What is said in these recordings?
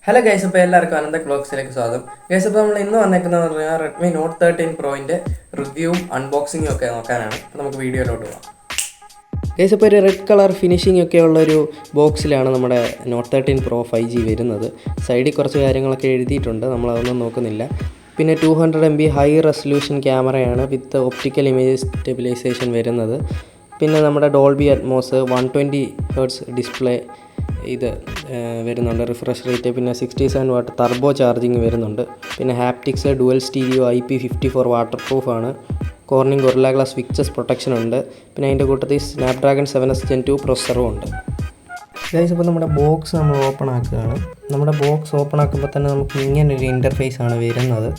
Hello guys, അപ്പോൾ എല്ലാവർക്കും അനന്ത ക്ലോക്സിലേക്ക് സ്വാഗതം. ഗൈസ്, അപ്പോൾ നമ്മൾ ഇന്ന് വന്നേക്കുന്നത് പറഞ്ഞാൽ റെഡ്മി നോട്ട് 13 പ്രോയിൻ്റെ റിവ്യൂവും അൺബോക്സിങ്ങും ഒക്കെ നോക്കാനാണ്. അപ്പോൾ നമുക്ക് വീഡിയോയിലോട്ട് പോകാം. ഗൈസ്, ഇപ്പോൾ ഒരു റെഡ് കളർ ഫിനിഷിംഗ് ഒക്കെ ഉള്ളൊരു ബോക്സിലാണ് നമ്മുടെ നോട്ട് 13 പ്രോ 5G വരുന്നത്. സൈഡിൽ കുറച്ച് കാര്യങ്ങളൊക്കെ എഴുതിയിട്ടുണ്ട്, നമ്മളതൊന്നും നോക്കുന്നില്ല. പിന്നെ 200 MB ഹൈ റെസൊല്യൂഷൻ ക്യാമറയാണ് വിത്ത് ഒപ്റ്റിക്കൽ ഇമേജ് സ്റ്റെബിലൈസേഷൻ വരുന്നത്. പിന്നെ നമ്മുടെ ഡോൾബി അറ്റ്മോസ് 120 ഹെർട്സ് ഡിസ്പ്ലേ ഇത് വരുന്നുണ്ട്, റിഫ്രഷ് റേറ്റ്. പിന്നെ 67 വാട്ട് ടർബോ ചാർജിങ് വരുന്നുണ്ട്. പിന്നെ haptics dual stereo IP54 water പ്രൂഫാണ്. Corning Gorilla Glass Victus protection ഉണ്ട്. പിന്നെ അതിൻ്റെ കൂട്ടത്തിൽ സ്നാപ്ഡ്രാഗൺ 7S Gen 2 പ്രൊസസ്സറും ഉണ്ട്. ഗൈസ്, ഇപ്പോൾ നമ്മുടെ ബോക്സ് നമ്മൾ ഓപ്പൺ ആക്കുകയാണ്. നമ്മുടെ ബോക്സ് ഓപ്പൺ ആക്കുമ്പോൾ തന്നെ നമുക്ക് ഇങ്ങനൊരു ഇൻ്റർഫേസ് ആണ് വരുന്നത്.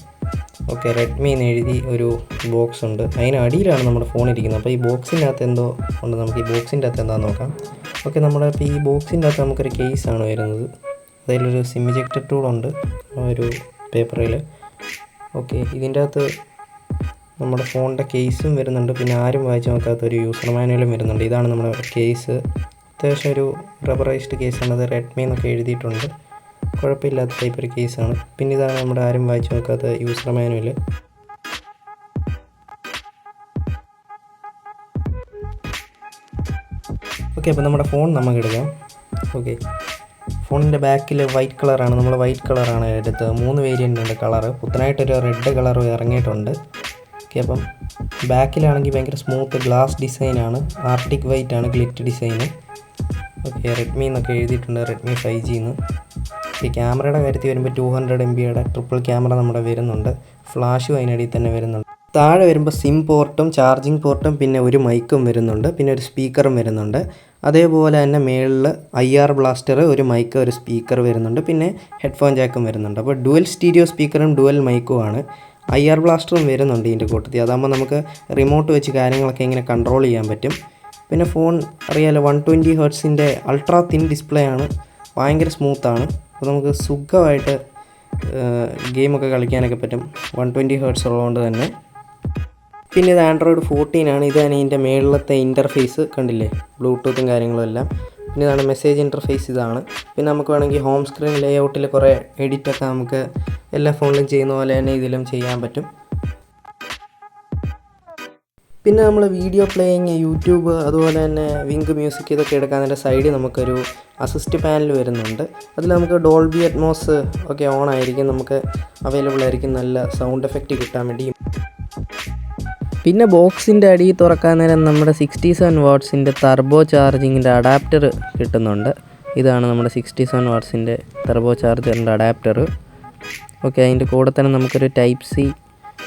ഓക്കെ, റെഡ്മി എന്ന് എഴുതി ഒരു ബോക്സ് ഉണ്ട്, അതിന് അടിയിലാണ് നമ്മുടെ ഫോൺ ഇരിക്കുന്നത്. അപ്പോൾ ഈ ബോക്സിൻ്റെ അകത്ത് എന്തോ ഉണ്ട്, നമുക്ക് ഈ ബോക്സിൻ്റെ അകത്ത് എന്താണെന്ന് നോക്കാം. ഓക്കെ, നമ്മുടെ ഇപ്പോൾ ഈ ബോക്സിൻ്റെ അകത്ത് നമുക്കൊരു കേസാണ് വരുന്നത്. അതിലൊരു സിം ഇജക്ടർ ടൂളുണ്ട് ഒരു പേപ്പറിൽ. ഓക്കെ, ഇതിൻ്റെ അകത്ത് നമ്മുടെ ഫോണിൻ്റെ കേസും വരുന്നുണ്ട്. പിന്നെ ആരും വായിച്ച് നോക്കാത്തൊരു യൂസർ മാനുവലും വരുന്നുണ്ട്. ഇതാണ് നമ്മുടെ കേസ്. അത്യാവശ്യം ഒരു റബ്ബറൈസ്ഡ് കേസാണ്. അത് റെഡ്മി എന്നൊക്കെ എഴുതിയിട്ടുണ്ട്. കുഴപ്പമില്ലാത്ത ടൈപ്പ് ഒരു കേസാണ്. പിന്നെ ഇതാണ് നമ്മുടെ ആരും വായിച്ച് നോക്കാത്ത യൂസർ മാനുവൽ. ഓക്കെ, അപ്പോൾ നമ്മുടെ ഫോൺ നമുക്ക് എടുക്കാം. ഓക്കെ, ഫോണിൻ്റെ ബാക്കിൽ വൈറ്റ് കളറാണ്, നമ്മൾ വൈറ്റ് കളറാണ് എടുത്തത്. 3 വേരിയൻ്റ് ഉണ്ട് കളറ്. പുത്തനായിട്ടൊരു റെഡ് കളർ ഇറങ്ങിയിട്ടുണ്ട്. ഓക്കെ, അപ്പം ബാക്കിലാണെങ്കിൽ ഭയങ്കര സ്മൂത്ത് ഗ്ലാസ് ഡിസൈനാണ്. ആർട്ടിക് വൈറ്റ് ആണ് ഗ്ലിറ്റ് ഡിസൈന്. ഓക്കെ, റെഡ്മി എന്നൊക്കെ എഴുതിയിട്ടുണ്ട്, റെഡ്മി 5G എന്ന്. ഈ ക്യാമറയുടെ കാര്യത്തിൽ വരുമ്പോൾ 200 MBയുടെ ട്രിപ്പിൾ ക്യാമറ നമ്മുടെ വരുന്നുണ്ട്. ഫ്ലാഷും അതിനിടയിൽ തന്നെ വരുന്നുണ്ട്. താഴെ വരുമ്പോൾ സിം പോർട്ടും ചാർജിങ് പോർട്ടും പിന്നെ ഒരു മൈക്കും വരുന്നുണ്ട്. പിന്നെ ഒരു സ്പീക്കറും വരുന്നുണ്ട്. അതേപോലെ തന്നെ മേളിൽ IR ബ്ലാസ്റ്റർ, ഒരു മൈക്ക്, ഒരു സ്പീക്കർ വരുന്നുണ്ട്. പിന്നെ ഹെഡ്ഫോൺ ജാക്കും വരുന്നുണ്ട്. അപ്പോൾ ഡുവൽ സ്റ്റീരിയോ സ്പീക്കറും ഡുവൽ മൈക്കുമാണ്. IR ബ്ലാസ്റ്ററും വരുന്നുണ്ട് ഇതിൻ്റെ കൂട്ടത്തിൽ. അതാകുമ്പോൾ നമുക്ക് റിമോട്ട് വെച്ച് കാര്യങ്ങളൊക്കെ ഇങ്ങനെ കൺട്രോൾ ചെയ്യാൻ പറ്റും. പിന്നെ ഫോൺ അറിയാലോ, 120 ഹെർട്സിൻ്റെ അൾട്രാ തിൻ ഡിസ്പ്ലേ ആണ്. ഭയങ്കര സ്മൂത്താണ്. അപ്പോൾ നമുക്ക് സുഖമായിട്ട് ഗെയിമൊക്കെ കളിക്കാനൊക്കെ പറ്റും 120 ഹെർട്സ് ഉള്ളതുകൊണ്ട് തന്നെ. പിന്നെ ഇത് Android 14 ആണ്. ഇതാണ് ഇതിൻ്റെ മേളിലത്തെ ഇൻ്റർഫേസ്, കണ്ടില്ലേ, ബ്ലൂടൂത്തും കാര്യങ്ങളും എല്ലാം. പിന്നെ ഇതാണ് മെസ്സേജ് ഇൻ്റർഫേസ്, ഇതാണ്. പിന്നെ നമുക്ക് വേണമെങ്കിൽ ഹോം സ്ക്രീൻ ലേഔട്ടിൽ കുറേ എഡിറ്റൊക്കെ നമുക്ക് എല്ലാ ഫോണിലും ചെയ്യുന്ന പോലെ തന്നെ ഇതിലും ചെയ്യാൻ പറ്റും. പിന്നെ നമ്മൾ വീഡിയോ പ്ലേയിങ്, യൂട്യൂബ്, അതുപോലെ തന്നെ വിങ്ക് മ്യൂസിക് ഇതൊക്കെ എടുക്കാൻ അതിൻ്റെ സൈഡിൽ നമുക്കൊരു അസിസ്റ്റ് പാനൽ വരുന്നുണ്ട്. അതിൽ നമുക്ക് ഡോൾബി അറ്റ്മോസ് ഒക്കെ ഓൺ ആയിരിക്കും, നമുക്ക് അവൈലബിൾ ആയിരിക്കും നല്ല സൗണ്ട് എഫക്റ്റ് കിട്ടാൻ വേണ്ടി. പിന്നെ ബോക്സിൻ്റെ അടിയിൽ തുറക്കാൻ നേരം നമ്മുടെ 67 വാട്ട്സിൻ്റെ ടർബോ ചാർജിങ്ങിൻ്റെ അഡാപ്റ്റർ കിട്ടുന്നുണ്ട്. ഇതാണ് നമ്മുടെ 67 വാട്ട്സിൻ്റെ ടർബോ ചാർജറിൻ്റെ അഡാപ്റ്റർ. ഓക്കെ, അതിൻ്റെ കൂടെ തന്നെ നമുക്കൊരു Type-C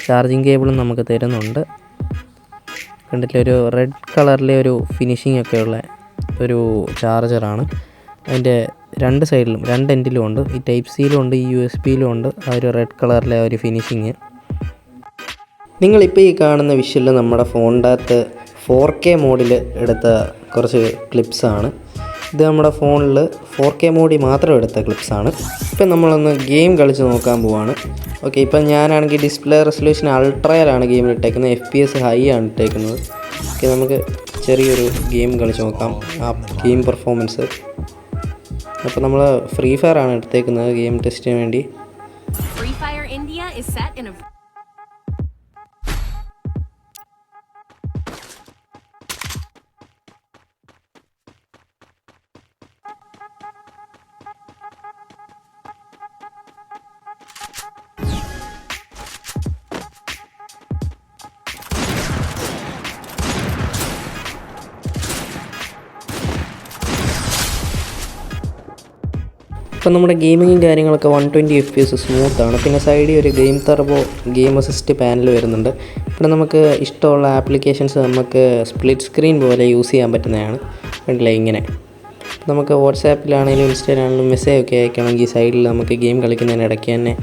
ചാർജിങ് കേബിളും നമുക്ക് തരുന്നുണ്ട്. കണ്ടിട്ട് ഒരു റെഡ് കളറിലെ ഒരു ഫിനിഷിംഗ് ഒക്കെ ഉള്ള ഒരു ചാർജറാണ്. അതിൻ്റെ രണ്ട് സൈഡിലും, രണ്ട് എൻഡിലും ഉണ്ട്. ഈ Type-Cയിലും ഉണ്ട്, ഈ USB-യിലും ഉണ്ട് ആ ഒരു റെഡ് കളറിലെ ഒരു ഫിനിഷിങ്. നിങ്ങളിപ്പോൾ ഈ കാണുന്ന വിഷ്വല് നമ്മുടെ ഫോണിൻ്റെ അകത്ത് 4K മോഡിൽ എടുത്ത കുറച്ച് ക്ലിപ്സാണ്. ഇത് നമ്മുടെ ഫോണിൽ 4K മോഡിൽ മാത്രം എടുത്ത ക്ലിപ്സാണ്. ഇപ്പം നമ്മളൊന്ന് ഗെയിം കളിച്ച് നോക്കാൻ പോവാണ്. ഓക്കെ, ഇപ്പം ഞാനാണെങ്കിൽ ഡിസ്പ്ലേ റെസൊല്യൂഷൻ അൾട്രയിലാണ് ഗെയിമിൽ ഇട്ടേക്കുന്നത്. FPS ഹൈ ആണ് ഇട്ടേക്കുന്നത്. ഓക്കെ, നമുക്ക് ചെറിയൊരു ഗെയിം കളിച്ച് നോക്കാം, ആ ഗെയിം പെർഫോമൻസ്. അപ്പോൾ നമ്മൾ ഫ്രീ ഫയർ ആണ് എടുത്തേക്കുന്നത് ഗെയിം ടെസ്റ്റിന് വേണ്ടി. ഇപ്പം നമ്മുടെ ഗെയിമിങ്ങും കാര്യങ്ങളൊക്കെ 120 FPS സ്മൂത്താണ്. പിന്നെ സൈഡിൽ ഒരു game turbo game assist panel വരുന്നുണ്ട്. പിന്നെ നമുക്ക് ഇഷ്ടമുള്ള ആപ്ലിക്കേഷൻസ് നമുക്ക് സ്പ്ലിറ്റ് സ്ക്രീൻ പോലെ യൂസ് ചെയ്യാൻ പറ്റുന്നതാണ്. കണ്ടില്ലേ, ഇങ്ങനെ നമുക്ക് വാട്സാപ്പിലാണെങ്കിലും ഇൻസ്റ്റയിലാണെങ്കിലും മെസ്സേജ് ഒക്കെ അയക്കണമെങ്കിൽ സൈഡിൽ നമുക്ക് ഗെയിം കളിക്കുന്നതിന് ഇടയ്ക്ക് തന്നെ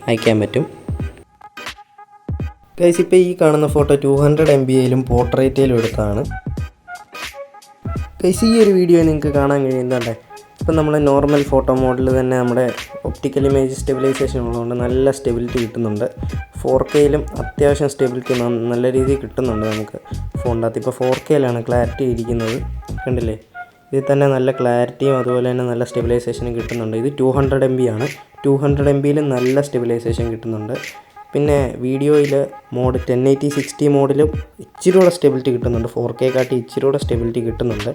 അയക്കാൻ പറ്റും. ഗൈസ്, ഇപ്പോൾ ഈ കാണുന്ന ഫോട്ടോ 200 MBയിലും പോർട്രേറ്റിലും എടുത്തതാണ്. ഗൈസ്, ഈ ഒരു വീഡിയോ നിങ്ങൾക്ക് കാണാൻ കഴിയുന്നുണ്ടേ. ഇപ്പം നമ്മൾ നോർമൽ ഫോട്ടോ മോഡിൽ തന്നെ നമ്മുടെ ഒപ്റ്റിക്കൽ ഇമേജ് സ്റ്റെബിലൈസേഷൻ ഉള്ളതുകൊണ്ട് നല്ല സ്റ്റെബിലിറ്റി കിട്ടുന്നുണ്ട്. 4Kയിലും അത്യാവശ്യം സ്റ്റെബിലിറ്റി നല്ല രീതിയിൽ കിട്ടുന്നുണ്ട് നമുക്ക് ഫോണിൻ്റെ അകത്ത്. ഇപ്പോൾ 4Kയിലാണ് ക്ലാരിറ്റി ഇരിക്കുന്നത്, കണ്ടില്ലേ. ഇതിൽ തന്നെ നല്ല ക്ലാരിറ്റിയും അതുപോലെ തന്നെ നല്ല സ്റ്റെബിലൈസേഷനും കിട്ടുന്നുണ്ട്. ഇത് 200 MB ആണ്. 200 MB നല്ല സ്റ്റെബിലൈസേഷൻ കിട്ടുന്നുണ്ട്. പിന്നെ വീഡിയോയിൽ മോഡ് 1080-60 മോഡിലും ഇച്ചിരി കൂടെ സ്റ്റെബിലിറ്റി കിട്ടുന്നുണ്ട്. 4K കാട്ടി ഇച്ചിരി കൂടെ സ്റ്റെബിലിറ്റി കിട്ടുന്നുണ്ട്.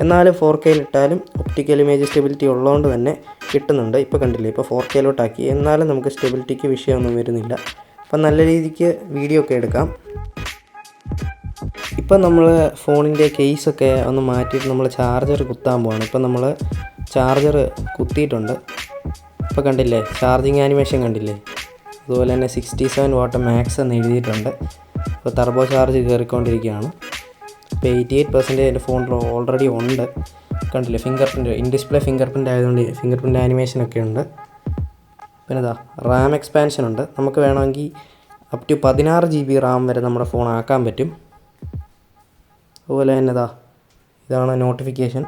എന്നാലും 4K ഇട്ടാലും ഒപ്റ്റിക്കൽ ഇമേജ് സ്റ്റെബിലിറ്റി ഉള്ളതുകൊണ്ട് തന്നെ കിട്ടുന്നുണ്ട്. ഇപ്പോൾ കണ്ടില്ലേ, ഇപ്പോൾ 4K എന്നാലും നമുക്ക് സ്റ്റെബിലിറ്റിക്ക് വിഷയമൊന്നും വരുന്നില്ല. അപ്പം നല്ല രീതിക്ക് വീഡിയോ ഒക്കെ എടുക്കാം. ഇപ്പം നമ്മൾ ഫോണിൻ്റെ കേസൊക്കെ ഒന്ന് മാറ്റിയിട്ട് നമ്മൾ ചാർജർ കുത്താൻ പോവാണ്. ഇപ്പം നമ്മൾ ചാർജർ കുത്തിയിട്ടുണ്ട്. ഇപ്പോൾ കണ്ടില്ലേ, ചാർജിങ് ആനിമേഷൻ കണ്ടില്ലേ. അതുപോലെ തന്നെ 67 വാട്ട് മാക്സ് എന്ന് എഴുതിയിട്ടുണ്ട്. ഇപ്പോൾ ടർബോ ചാർജ് കയറിക്കൊണ്ടിരിക്കുകയാണ്. ഇപ്പോൾ 88% എൻ്റെ ഫോണിൽ ഓൾറെഡി ഉണ്ട്. കണ്ടില്ലേ, finger print, in display finger print ആയതുകൊണ്ട് ഫിംഗർ പ്രിൻറ്റ് ആനിമേഷനൊക്കെ ഉണ്ട്. പിന്നെ ഇതാ റാം എക്സ്പാൻഷൻ ഉണ്ട്. നമുക്ക് വേണമെങ്കിൽ അപ് ടു 16 GB റാം വരെ നമ്മുടെ ഫോൺ ആക്കാൻ പറ്റും. അതുപോലെ തന്നെ ഇതാണ് നോട്ടിഫിക്കേഷൻ.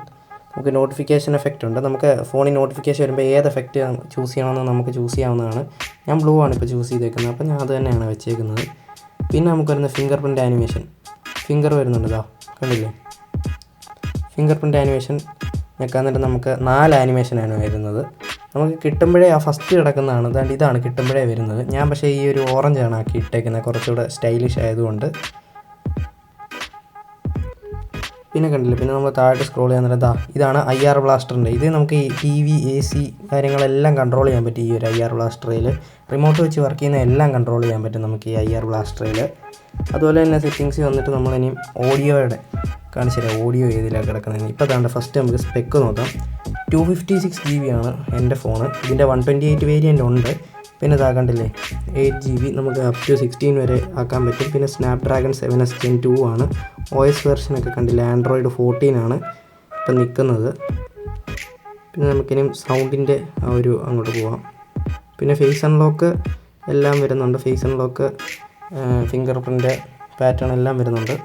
നമുക്ക് നോട്ടിഫിക്കേഷൻ എഫക്റ്റ് ഉണ്ട്. നമുക്ക് ഫോണിൽ നോട്ടിഫിക്കേഷൻ വരുമ്പോൾ ഏത് എഫക്റ്റ് ചൂസ് ചെയ്യണമെന്ന് നമുക്ക് ചൂസ് ചെയ്യാവുന്നതാണ്. ഞാൻ ബ്ലൂ ആണ് ഇപ്പോൾ ചൂസ് ചെയ്തേക്കുന്നത്, അപ്പോൾ ഞാൻ അത് തന്നെയാണ് വെച്ചേക്കുന്നത്. പിന്നെ നമുക്ക് വരുന്ന ഫിംഗർ പ്രിൻറ്റ് ആനിമേഷൻ, ഫിംഗർ വരുന്നുണ്ട്. കണ്ടില്ലേ, ഫിംഗർ പ്രിൻറ്റ് ആനിമേഷൻ ഞെക്കാൻ നേരം നമുക്ക് 4 ആനിമേഷനാണ് വരുന്നത്. നമുക്ക് കിട്ടുമ്പോഴേ ആ ഫസ്റ്റ് കിടക്കുന്നതാണ്. അതുകൊണ്ട് ഇതാണ് കിട്ടുമ്പോഴേ വരുന്നത്. ഞാൻ പക്ഷേ ഈ ഒരു ഓറഞ്ചാണ് ആക്കി ഇട്ടേക്കുന്നത്, കുറച്ചുകൂടെ സ്റ്റൈലിഷ് ആയതുകൊണ്ട്. പിന്നെ കണ്ടില്ലേ, പിന്നെ നമ്മൾ താഴോട്ട് സ്ക്രോൾ ചെയ്യാൻ നേരം ഇതാണ് IR ബ്ലാസ്റ്ററിൻ്റെ. ഇത് നമുക്ക് ഈ TV, AC കാര്യങ്ങളെല്ലാം കൺട്രോൾ ചെയ്യാൻ പറ്റും. ഈ ഒരു IR ബ്ലാസ്റ്ററിൽ റിമോട്ട് വെച്ച് വർക്ക് ചെയ്യുന്ന എല്ലാം കൺട്രോൾ ചെയ്യാൻ പറ്റും നമുക്ക് ഈ IR ബ്ലാസ്റ്ററിൽ. അതുപോലെ തന്നെ സെറ്റിങ്സ് വന്നിട്ട് നമ്മളിനിയും ഓഡിയോയുടെ കാണിച്ചു തരാം. ഓഡിയോ ഏതിലാണ് കിടക്കുന്നത്. ഇപ്പോൾ അതാണ്ട് ഫസ്റ്റ് നമുക്ക് സ്പെക്ക് നോക്കാം. 256 GB ആണ് എൻ്റെ ഫോണ്. ഇതിൻ്റെ 128 വേരിയൻ്റ് ഉണ്ട്. പിന്നെ കണ്ടില്ലേ, 8 GB നമുക്ക് അപ് ടു 16 വരെ ആക്കാൻ പറ്റും. പിന്നെ സ്നാപ്ഡ്രാഗൺ 7S Gen 2 ആണ്. OS വെർഷനൊക്കെ കണ്ടില്ലേ, ആൻഡ്രോയിഡ് 14 ആണ് ഇപ്പം നിൽക്കുന്നത്. പിന്നെ നമുക്കിനിയും സൗണ്ടിൻ്റെ ആ ഒരു അങ്ങോട്ട് പോവാം. പിന്നെ ഫേസ് അൺലോക്ക് എല്ലാം വരുന്നുണ്ട്. Face unlock, fingerprint pattern എല്ലാം വരുന്നുണ്ട്.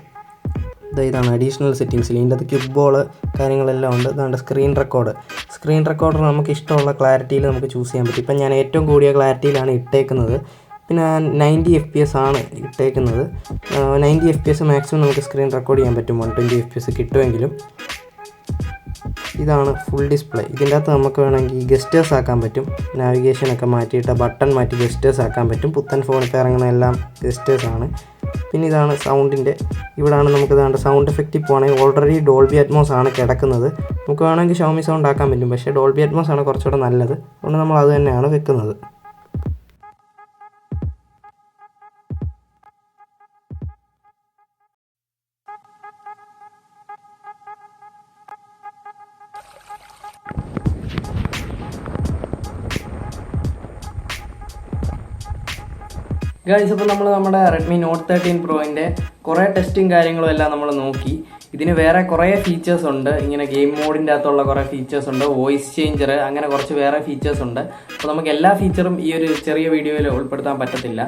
ഇതാണ് അഡീഷണൽ സെറ്റിങ്സിൽ. ഇതിൻ്റെ അത് ക്യൂബ് ബോൾ കാര്യങ്ങളെല്ലാം ഉണ്ട്. ഇതാണ് സ്ക്രീൻ റെക്കോർഡർ നമുക്ക് ഇഷ്ടമുള്ള ക്ലാരിറ്റിയിൽ നമുക്ക് ചൂസ് ചെയ്യാൻ പറ്റും. ഇപ്പം ഞാൻ ഏറ്റവും കൂടിയ ക്ലാരിറ്റിയിലാണ് ഇട്ടേക്കുന്നത്. പിന്നെ 90 FPS ആണ് ഇട്ടേക്കുന്നത്. 90 FPS മാക്സിമം നമുക്ക് സ്ക്രീൻ റെക്കോർഡ് ചെയ്യാൻ പറ്റും. 120 FPS കിട്ടുമെങ്കിലും. ഇതാണ് ഫുൾ ഡിസ്പ്ലേ. ഇതിൻ്റെ അകത്ത് നമുക്ക് വേണമെങ്കിൽ ഗസ്റ്റേഴ്സ് ആക്കാൻ പറ്റും. നാവിഗേഷനൊക്കെ മാറ്റിയിട്ട് ബട്ടൺ മാറ്റി ഗസ്റ്റേഴ്സ് ആക്കാൻ പറ്റും. പുത്തൻ ഫോണിൽ ഇറങ്ങുന്ന എല്ലാം ഗസ്റ്റേഴ്സാണ്. പിന്നെ ഇതാണ് സൗണ്ടിൻ്റെ. ഇവിടെയാണ് നമുക്ക് സൗണ്ട് എഫക്റ്റിൽ പോകണമെങ്കിൽ ഓൾറെഡി ഡോൾബി അറ്റ്മോസ് ആണ് കിടക്കുന്നത്. നമുക്ക് വേണമെങ്കിൽ ഷോമി സൗണ്ട് ആക്കാൻ പറ്റും, പക്ഷേ ഡോൾബി അറ്റ്മോസ് ആണ് കുറച്ചുകൂടെ നല്ലത്. അതുകൊണ്ട് നമ്മൾ അത് തന്നെയാണ് വെക്കുന്നത്. ഗൈസ്, അപ്പോൾ നമ്മൾ നമ്മുടെ റെഡ്മി നോട്ട് 13 പ്രോയിൻ്റെ കുറേ ടെസ്റ്റും കാര്യങ്ങളും എല്ലാം നമ്മൾ നോക്കി. ഇതിന് വേറെ കുറേ ഫീച്ചേഴ്സ് ഉണ്ട്. ഇങ്ങനെ ഗെയിം മോഡിൻ്റെ അകത്തുള്ള കുറേ ഫീച്ചേഴ്സ് ഉണ്ട്, വോയിസ് ചേഞ്ചർ, അങ്ങനെ കുറച്ച് വേറെ ഫീച്ചേഴ്സ് ഉണ്ട്. അപ്പോൾ നമുക്ക് എല്ലാ ഫീച്ചറും ഈ ഒരു ചെറിയ വീഡിയോയിൽ ഉൾപ്പെടുത്താൻ പറ്റത്തില്ല.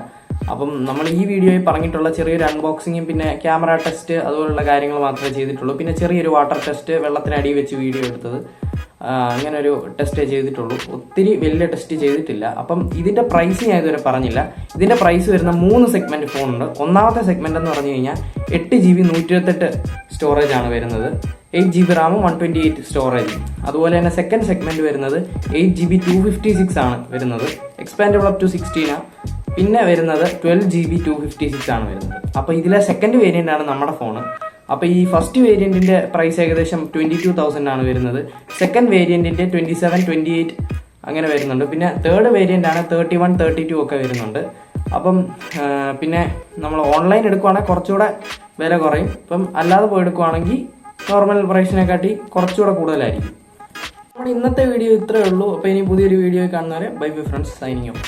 അപ്പം നമ്മൾ ഈ വീഡിയോയിൽ പറഞ്ഞിട്ടുള്ള ചെറിയൊരു അൺബോക്സിങ്ങും പിന്നെ ക്യാമറ ടെസ്റ്റ് അതുപോലുള്ള കാര്യങ്ങൾ മാത്രമേ ചെയ്തിട്ടുള്ളൂ. പിന്നെ ചെറിയൊരു വാട്ടർ ടെസ്റ്റ്, വെള്ളത്തിനടി വെച്ച് വീഡിയോ എടുത്തത്, അങ്ങനെ ഒരു ടെസ്റ്റേ ചെയ്തിട്ടുള്ളൂ. ഒത്തിരി വലിയ ടെസ്റ്റ് ചെയ്തിട്ടില്ല. അപ്പം ഇതിൻ്റെ പ്രൈസ് ഞാൻ ഇതുവരെ പറഞ്ഞില്ല. ഇതിൻ്റെ പ്രൈസ് വരുന്ന 3 സെഗ്മെൻറ്റ് ഫോണുണ്ട്. ഒന്നാമത്തെ സെഗ്മെൻറ്റ് എന്ന് പറഞ്ഞു കഴിഞ്ഞാൽ 8 GB 128 സ്റ്റോറേജ് ആണ് വരുന്നത്. 8 GB റാമും 128 സ്റ്റോറേജും. അതുപോലെ തന്നെ സെക്കൻഡ് സെഗ്മെൻറ്റ് വരുന്നത് 8 GB 256 ആണ് വരുന്നത്. എക്സ്പാൻഡബിൾ അപ് ടു 16 ആണ്. പിന്നെ വരുന്നത് 12 GB 256 ആണ് വരുന്നത്. അപ്പോൾ ഇതിലെ സെക്കൻഡ് വേരിയൻ്റ് ആണ് നമ്മുടെ ഫോണ്. അപ്പോൾ ഈ ഫസ്റ്റ് വേരിയൻറ്റിൻ്റെ പ്രൈസ് ഏകദേശം 22,000 ആണ് വരുന്നത്. സെക്കൻഡ് വേരിയൻറ്റിൻ്റെ 27, 28 അങ്ങനെ വരുന്നുണ്ട്. പിന്നെ തേർഡ് വേരിയൻ്റ് ആണ് 31, 32 ഒക്കെ വരുന്നുണ്ട്. അപ്പം പിന്നെ നമ്മൾ ഓൺലൈൻ എടുക്കുവാണെങ്കിൽ കുറച്ചുകൂടെ വില കുറയും. ഇപ്പം അല്ലാതെ പോയി എടുക്കുവാണെങ്കിൽ നോർമൽ പ്രൈസിനെക്കാട്ടി കുറച്ചുകൂടെ കൂടുതലായിരിക്കും. നമ്മുടെ ഇന്നത്തെ വീഡിയോ ഇത്രയേ ഉള്ളൂ. അപ്പോൾ ഇനി പുതിയൊരു വീഡിയോ കാണുന്നവരെ bye bye friends, signing off.